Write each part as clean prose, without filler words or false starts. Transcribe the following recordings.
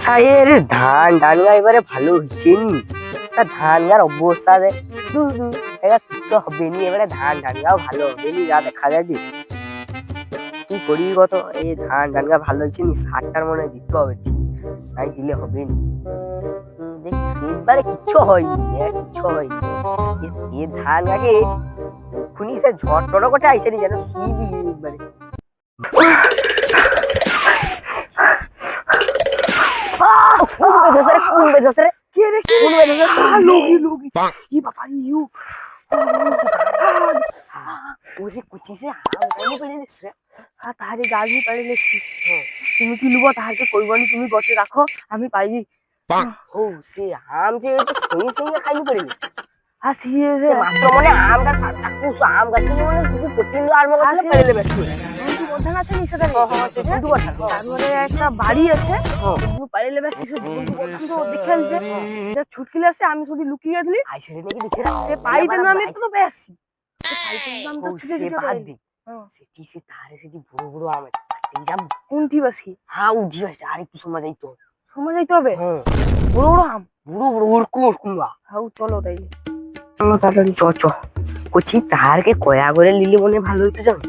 ছায়ের ধান গা এবারে ভালো হচ্ছে নি। তা ধান গার অবস্থা দেখ, কিচ্ছু হবে নি। এবারে ধান গাও ভালো হবে নি, যা দেখা যায়। কি করি কত, এই ধান গা ভালো হচ্ছে নি, সারটার মনে হয় দিতে হবে, ঠিক নাই দিলে হবে নি। দেখি এবারে কিচ্ছু হয়নি, কিচ্ছু হয়নি। এ ধান গাকে এক্ষুনি সে ঝড় টড় কোটে আইসে নি, যেন শুই দিই একবারে। তুমি কি লুব তাহাকে কইবনি, তুমি গছে রাখো আমি পাইবি। ও সে আম যে সঙ্গে সঙ্গে খাইনি পারিনি। হাসিয়ে মাত্র মানে আমটা আম গাছটা মানে যদি প্রতিদিন আরম্ভ করলে পেরে নেবে। একটা বাড়ি আছে, ছুটকিলে আসে, আমি শুধু লুকিয়ে গেছিলি সে পাইতে না, আমি তো বেশ কোনটি বাসি। হ্যাঁ উঠি আসছে, আর একটু সময় যাইতে হবে। সময় যাইতে হবে, বড় বড় আম, বুড়ো বুড়ো উড়কু উড়কুয়া। হ্যাঁ চলো তাই, চলো তাড়াতাড়ি চ করছি। তাহারকে কয়া করে নিলে মনে ভালো হইতো জানো।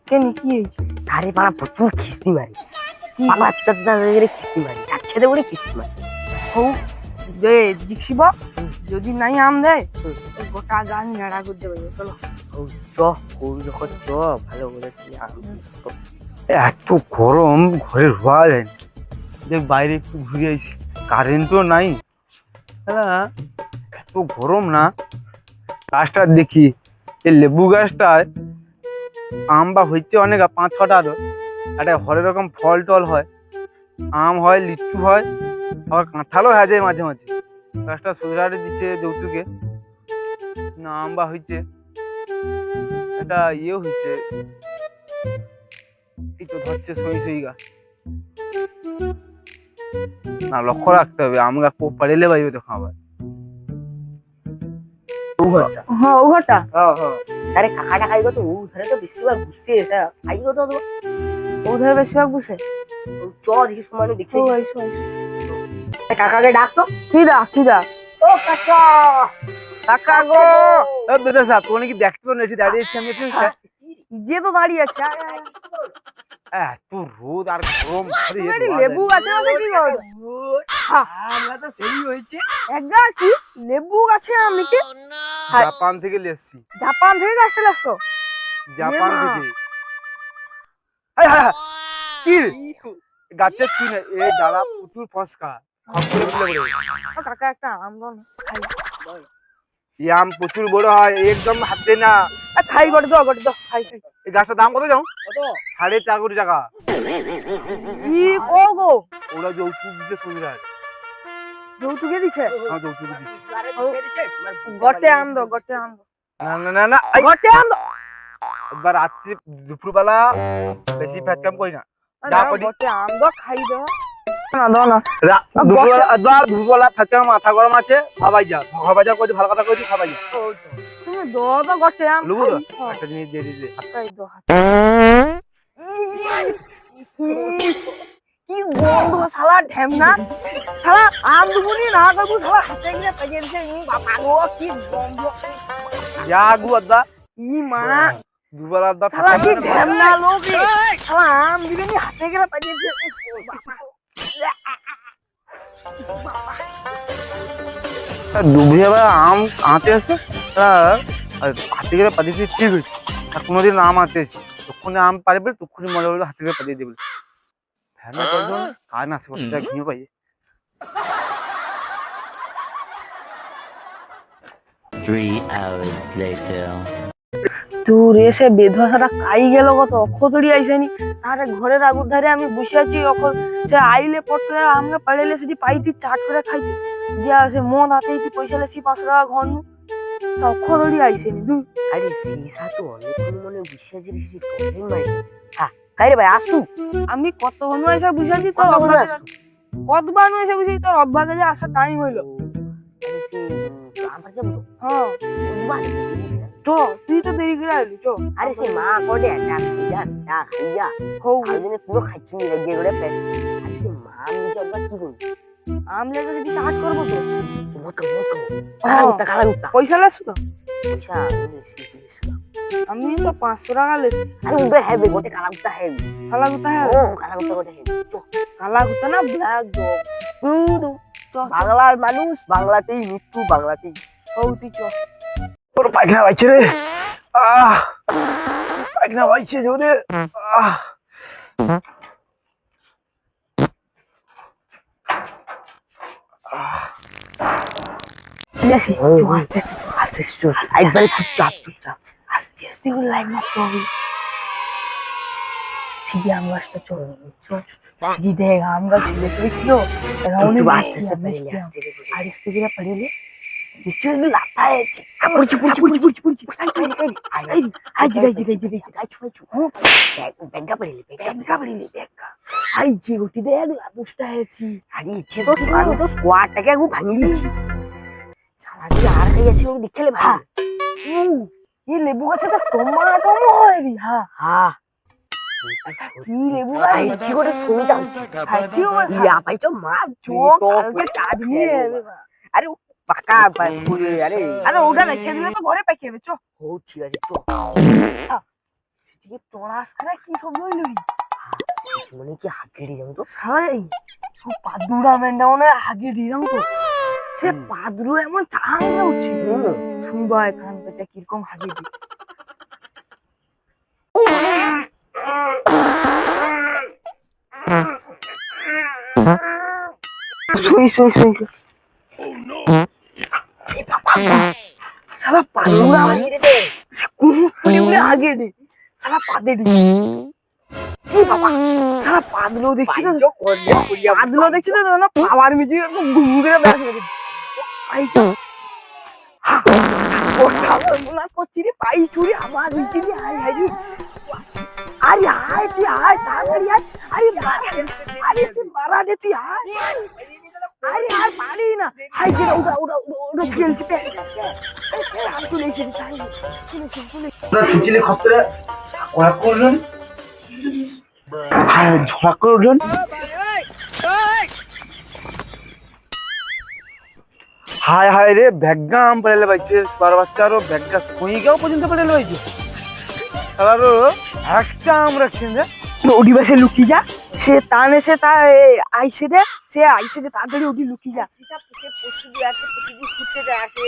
কেন কি হয়েছে? তারে পাড়া প্রচুর খিস্তি মারি, খিস্তি মারি, যাচ্ছে বলে খিস্তি মারি। হৌ যে জিখিব, যদি নাই আম দেয় গোটা গান নেড়া করতে পারবে। চলো চ গরু যখন চ ভালো করে। এত গরম, ঘরে রোয়া যায় না। দেখ বাইরে একটু ঘুরে আইছি, কারেন্টও নাই। এত গরম না। গাছটা দেখি, এই লেবু গাছটায় আম বা হচ্ছে অনেক, 5-6টা আরো। একটা হরেক রকম ফল টল হয়, আম হয়, লিচু হয়, আবার কাঁঠালও হয়ে যায় মাঝে মাঝে। গাছটা সোজরাটে দিচ্ছে যৌতুকে না, আম বা হচ্ছে এটা ইয়ে হচ্ছে, এই তো ধরছে সই গাছ না, লক্ষ্য রাখতে হবে। আম গাছ পাড়িলে পাইবে তখন আবার। হ্যাঁ ও ঘরটা, আরে কাকাটা খাইব তো, ও ধরে তো বেশিরভাগ ঘুরছে, এটা খাইব তো। ও ধরে বেশিরভাগ বসে। চ দেখি সময় দেখি কাকাকে ডাকতো। কি ডাক? ও কাকা, কাকা গো, বেটা সাহেব তোকে কি দেখতে পারো না? এসে দাঁড়িয়েছি আমি। যে তো দাঁড়িয়ে আছে, এত রোদ আর গরম, লেবু গাছে আছে কি বল? আমরা তো সেই হয়েছে একগা কি লেবু গাছে আমি কি জাপান থেকে লেসছি। জাপান থেকে গাছটা লাগছো? জাপান থেকে কি গাছের কি না, এই ডালা প্রচুর ফসকা, কাকা একটা আম দাও না, খাই। এই আম প্রচুর বড় হয়, একদম হাতে না। খাই গড়ে দাও খাই। এই গাছটার দাম কত জানো? 4.5 কোটি টাকা। কি কো গো? ওরা যৌতুক দিচ্ছে সুবিধা। যৌতুকে দিছে? হ্যাঁ যৌতুক দিচ্ছে। গটে আম দাও। না গটে আম দাও। একবার রাত্রি দুপুরবেলা বেশি ফ্যাচকাম করি না। গটে আম দাও, খাই দাও না। দুপুরবেলা ফ্যাচকাম, মাথা গরম আছে, খাবাই যা। খাবাই করছি, ভালো কথা কইছি, খাবাই যা। তুমি দাও গটে আম। লুবো তো একটা জিনিস দিয়ে দিলে। কি গন্ধ শালা ঢেমনা, শালা আম দুগুনি না করবো, শালা হাতে গিয়ে পেয়ে দিছে। বাবা গো কি গন্ধ, যা গু আদা ই মা দুবেলা আদা শালা কি ঢেমনা লোক রে, শালা আম দিবে নি হাতে গিয়ে পেয়ে দিছে। দুপুরবেলা আম আঁতে আছে, হাতে গেলে পাঠিয়ে দিয়ে ঠিক হয়েছে। আর কোনোদিন আম আঁতে তখনই আম পারবে, তখনই মজা হলে হাতে গেলে পাঠিয়ে দেবে। ফ্যানের কজন কাজ না, আসে ঘিয়ে পাই। 3 hours later. তোর এসে বেধসাটা কাই গেল কত, অক্ষতড়ি আইসেনি। তারে ঘরের আগুর ধারে আমি বসে আছি, সে আইলে পটলে আমরা পাড়েলে সেটি পাইতি চাট করে খাইতে দিয়া, সে মদ হাতে পয়সা লেছি 5 টাকা ঘর নু, অক্ষতড়ি আইসেনি। আরে সিসা তো অনেকক্ষণ মনে বসে আছে রে, টপিং মারি। হ্যাঁ কাইরে ভাই আসু, আমি কত হনু এসে বসে আছি, তোর কতবার এসে বসে তোর অভ্যাগে যে আসার টাইম হইলো। আমার যাবো তো হ্যাঁ বাহ, চ তুই তো দেরি করে আইলি চ আরে সে মা করে না খাইয়া হৌ আর জন্য তুইও খাচ্ছি নি রেগে করে পেস আরে সে মা আমি যাবো কি করবি আমলে তো যদি চাট করবো তো তুই মত কম হ্যাঁ। কালা গুত্তা পয়সা লেছো তো পয়সা নিছি আমি তো 500 টাকা লেছি আরে উবে হেবে গোটে কালা গুত্তা হেবে কালা গুতা হ্যাঁ ও কালা গুত্তা গোটে হেবে চ কালা গুতা না ব্ল্যাক ডগ দু চ বাংলার মানুষ বাংলাতেই মৃত্যু বাংলাতেই হৌ তুই চ তোর পায়খানা পাইছে রে আহ পায়খানা পাইছে জোরে আহ আসি আস্তে আস্তে চুপ একবারে চুপচাপ আস্তে আস্তে করে লাইন মারতে হবে সিধি আম গাছটা চল সিধি দেখ আম গাছ চলেছিল চুপ আস্তে আস্তে পেরিয়ে আস্তে আর আস্তে করে পড়িলে নিচে লাতা আছে পুড়ছি ব্যাগটা পেরিয়ে ব্যাগা পড়িলে ব্যাগা আই যে গটি দেখ লাদুসটা আছে আরে ইচ্ছে তো আমি তো স্কোয়াডটাকে একটু ভাঙিয়ে দিচ্ছি সারাটি আর হয়ে গেছিল দেখলে ভাই ये लेबू गाছে তো টমাটো হয় রে হ্যাঁ হ্যাঁ কি লেবু গাছ ইচ্ছে করে সইটা হচ্ছে খাইছি ও ইয়া পাইছো মা চোখ কালকে চাটনি হবে আরে পাকা আরে আরে ওটা রেখে দিলে তো ঘরে পাকিয়ে যাবে চ ও ঠিক আছে চো সেদিকে চড়াস করে কি সব হইল মনে কি হাগিড়ি যাও তো সাই সব পাদুরা মেন্ডা মনে আগে দিলাম তো সে পাদরু এমন চাঙ্গা উঠছে শুনবা এখান থেকে কিরকম হাগে দি শুই সালা পাদুরা আগে দে কুহুপুরি বলে আগে দে সালা পাদে দি বাবা সালা পাদলো দেখছি তো পাদলো দেখছি তো না পাওয়ার মিজি একদম ঘুম করে ব্যাস করে আই তো ও খাবার মুলাস করছি রে পাই চুরি আবার দিচ্ছি রে হাই হাই রে আরে হাই তুই হাই তাড়াতাড়ি হাই আরে সে মারা দে তুই হাই আরে আর পারি না হাই যে ওটা খেলছি পে আমি চলে এসেছি তাই চলে তোরা খিচিলে খপ্পরে কড়া করলেন হ্যাঁ ঝড়া করে উঠলেন হায় হায় রে ব্যাগা আম পেলে পাইছে বার বাচ্চারও ব্যাগা কইগাও পর্যন্ত পেলে পাইছে তারও একটা আম রাখছেন রে ওডি বাসে লুকি যা সে টানে সে তা আইসে দে সে আইসে দে তাড়াতাড়ি ওডি লুকি যা সেটা সে প্রস্তুতি আছে প্রতিদিন ছুটতে যায় আসে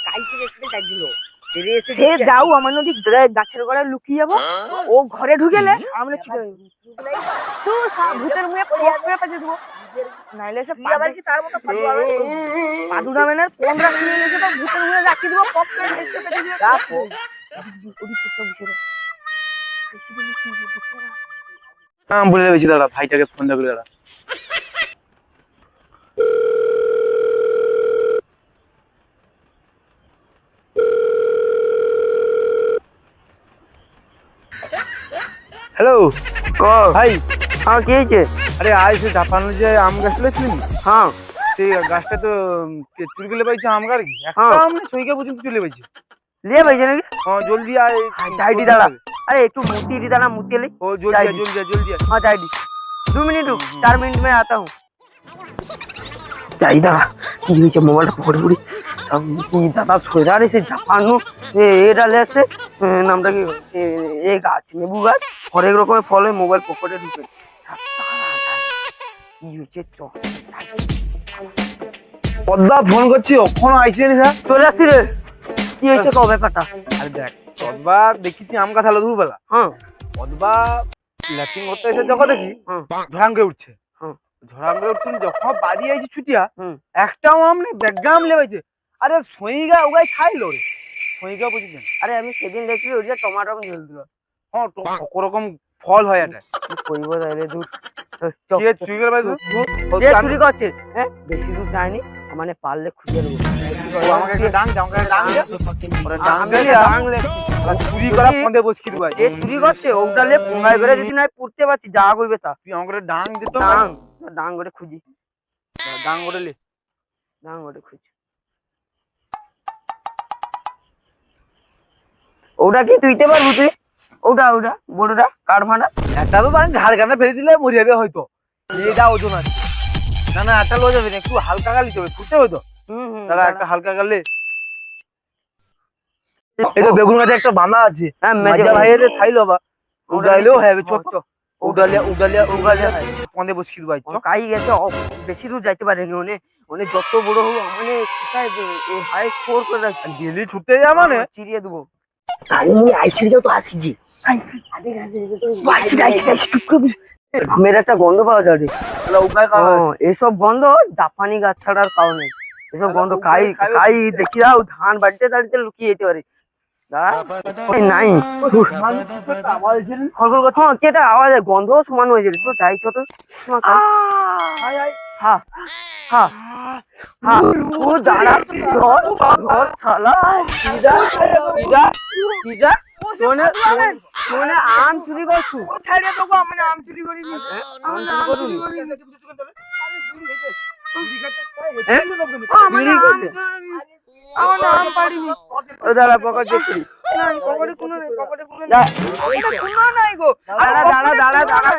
কাইতে দেখতে যাই দিল তেরে এসে সে যাও আমার নদী গাছের গোড়ায় লুকিয়ে যাবো ও ঘরে ঢুকেলে আমরা ছুটে যাবো তুই ভূতের মুখে পড়ে পাঠিয়ে দেবো নাইলে সে আবার কি তার মতো ফালতু হবে পাদুরা মেনের 15 কিনে এসে তো ভূতের মুখে রাখি দেবো পপ করে শেষে পেটে দিয়ে ওডি চেষ্টা বসে আম বলে বেশি দাঁড়া ভাইটাকে ফোন করে দাঁড়া হ্যালো ভাই হ্যাঁ কি হয়েছে আরে আজ সে জাপানের যে আম গাছ লেছিলি হ্যাঁ সেই গাছটা তো চুরি করে পাইছে আম গাছ কি একটা হ্যাঁ। আম সইকা পর্যন্ত চলে পাইছে লিয়ে পাইছে নাকি হ্যাঁ জলদি আয় চাইডি দাঁড়া अरे एक तो मूर्ति दी दाना मूर्ति ले ও জলদি জলদি हाँ चाइडी 2 मिनट रुक 4 मिनट में आता हूँ चाइडी दादा কি হয়েছে মোবাইলটা পড়ে পড়ি কি দাদা সোজা রে সে জাপানো এটা লেছে নামটা কি এই গাছ লেবু গাছ হরেক রকমের ফল হয় মোবাইল পকেটে ঢুকে কি হয়েছে চ পদ্মা ফোন করছি কখনো আইসি নি স্যার চলে আসছি রে কি হয়েছে কবে ব্যাপারটা আরে দেখ পদ্মা দেখিছি আম গাছ হলো দুপুরবেলা হ্যাঁ পদ্মা ল্যাটিং করতে এসে যখন দেখি ঝড়াম করে উঠছে ঝড়াম করে উঠছেন যখন বাড়ি আইছি ছুটিয়া একটাও আম নেই ব্যাগা আম লেবাইছে আরে সইগা ওগাই খাইলো রে সইগা বুঝছেন আরে আমি সেদিন দেখছি ওইটা টমেটো ঝোল দিল হ্যাঁ ওরকম ফল হয় এটা কইব তাইলে দূর কে চুরি করে পাইছো কে চুরি করছে হ্যাঁ বেশি দূর যায়নি মানে পারলে খুঁজে নেবো ও আমাকে একটা ডাং দে আমাকে ডাং দে ওরে ডাং আমি দে বাংলে চুরি করা ফোনে বসকি দিবা যে চুরি করছে ওটালে পোঙায় করে যদি নাই পড়তে পারছি যা কইবে তা তুই আমাকে ডাং দে তো ডাং ডাং করে খুঁজি ডাং করে লে ডাং করে খুঁজি ওটা কি তুইতে পারবো তুই? ওটা ওটা বড়টা কাঠ ভাড়া। একটা তো আমি ঘাড় কানে ফেলে দিলে মরে যাবে হয়তো, এটা ওজন আছে। না না একটা লো যাবে না, একটু হালকা গালি হবে, ছুটতে হবে তো। দাঁড়া একটা হালকা গালে। এই তো বেগুন গাছে একটা বাঁধা আছে, হ্যাঁ মাজা ভাইয়ের খাইলো বা উড়াইলেও হবে, ছোট চ। উড়ালিয়া উড়ালিয়া উড়ালিয়া পন্দে বসিয়ে দেবো ও কাই গেছে, বেশি দূর যাইতে পারেনি ওনে। ওনে যত বড় হোক মানে ছিটায় হাই স্কোর করে রাখছি। ডেলি ছুটতে যা মানে চিরিয়ে দেবো। আমি আইসি যাও তো আসিছি। আমের একটা গন্ধ পাওয়া যায় রে। এসব গন্ধ জাপানি গাছ ছাড়ার কারণে এসব গন্ধ কাই কাই দেখি যাও ধান বাড়িতে দাঁড়িয়ে লুকিয়ে যেতে পারে। নাই কেটা আওয়াজ গন্ধ সমান হয়ে যাবে তো যাই ছোট দাঁড়া ধর ধর শালা শোনে আম চুরি করছু। ছাড়িয়ে দেবো, আমি আম চুরি করিনি। আমার আম পারিনি। দাঁড়া পকেট দেখছি। নাই পকেটে কোনো নেই, পকেটে কোনো নেই, পকেটে কোনো নাই গো। দাঁড়া দাঁড়া দাঁড়া দাঁড়া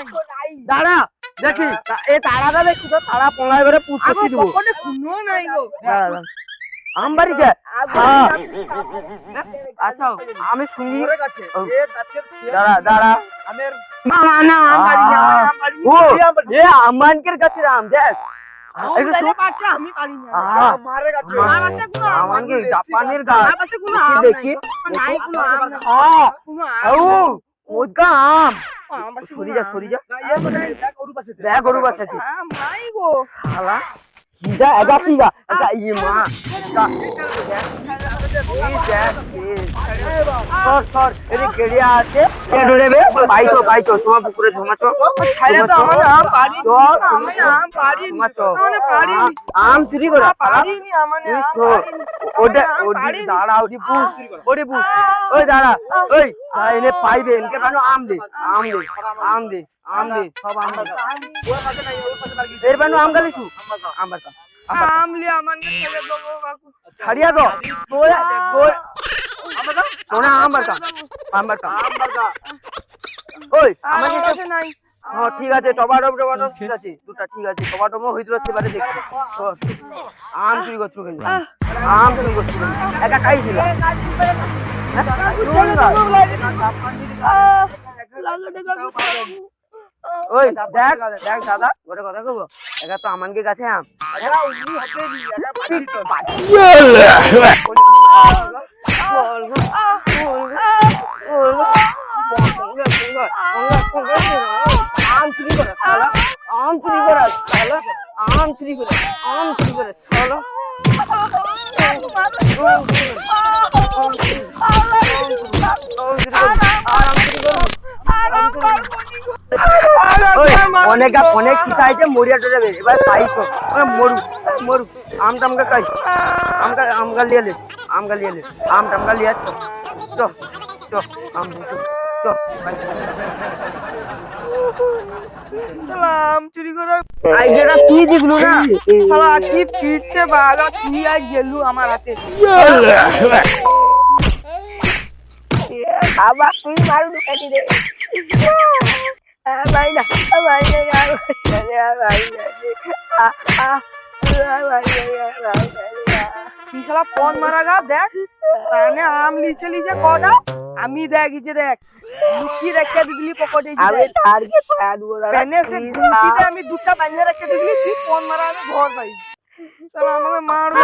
দাঁড়া দেখি এ তাড়াটা দেখি তো তারা পলায় করে পুষছি দেবো। পকেটে কোনো নাই গো। দাঁড়া দাঁড়া আম বাড়িছে। আচ্ছা আমি শুনি। দাঁড়া দাঁড়া না না আম পারিনি, আম পারিনি। ও এ আমানকের কাছে আম দেখ একটু তাহলে পারছে, আমি পারিনি। আমার কাছে কোনো আম আমানকে নাই। জাপানের গাছ আমার কাছে কোনো আম দেখি নাই, কোনো আম নাই। হ্যাঁ কোনো আম ও ওইটা আম আমার কাছে সরি কোনো যা আম সরি নাই। যা দেখ গরু বাচ্চা আম নাই গো। শালা কিডা এটা কিডা এটা ই মা সর এর গেড়িয়া আছে কেটে নেবে বাইতো বাইতো তোমার পুকুরে ধমাচো ছাড়িয়ে তো আমার আম পারিনি, আমি আম পারিনি, আমি পারিনি, আম চুরি করে পারিনি, আমার আম পারিনি। ওটা ওটি দাঁড়া ওটি বুঝ ওটি বুঝ ওই দাঁড়া ওই এনে পাইবে এনকে কেন আম দে আম দে আম দে আম দে সব আম দে এর বানু আম গালি তু আম বাতা আম লিয়ে আমাকে ছেড়ে দেবো কাকু। ছাড়িয়া দো তোরা তোরা আম বাতা আম বাতা ওই আমার আমাকে কাছে নাই। হ্যাঁ ঠিক আছে টমাটো টমাটো ঠিক আছে দুটা ঠিক আছে টমাটো হইছিল সেবারে দেখি আম চুরি করছো কেন আম চুরি করছো কেন একা খাইছিল ওই দেখ দেখ দাদা ওটা কথা কব একা তো আমানকে কাছে আম আম চুরি করে শালা আম চুরি করে শালা আম চুরি করে আম চুরি করে শালা অনেক অনেক শিখাইছে মরিয়া যাবে এবার পাইছো মরু মরু আম টামকা খাই আমকা আমকা লিয়ে লে আমকা লিয়ে লে আম টামকা লিয়ে চ চ আম চ আম চুরি করে আইডিয়াটা তুই দিবলু না শালা কি পিটছে বাগা, তুই আজ গেলু আমার হাতে। আবার তুই মারু ঢুকাতি দে ভাই না ভাই তুই শালা ফোন মারা গা দেখ তানে আম লিচে লিচে কটা আমি দেখ এই যে দেখ লুকিয়ে রেখে দিলি পকেটে আমি টার্গেট পায়া দেবো পেনে সে গুনছিতে আমি দুটা বাঁধে রেখে দিলি তুই ফোন মারা আমি ঘর পাই শালা আমাকে মারবে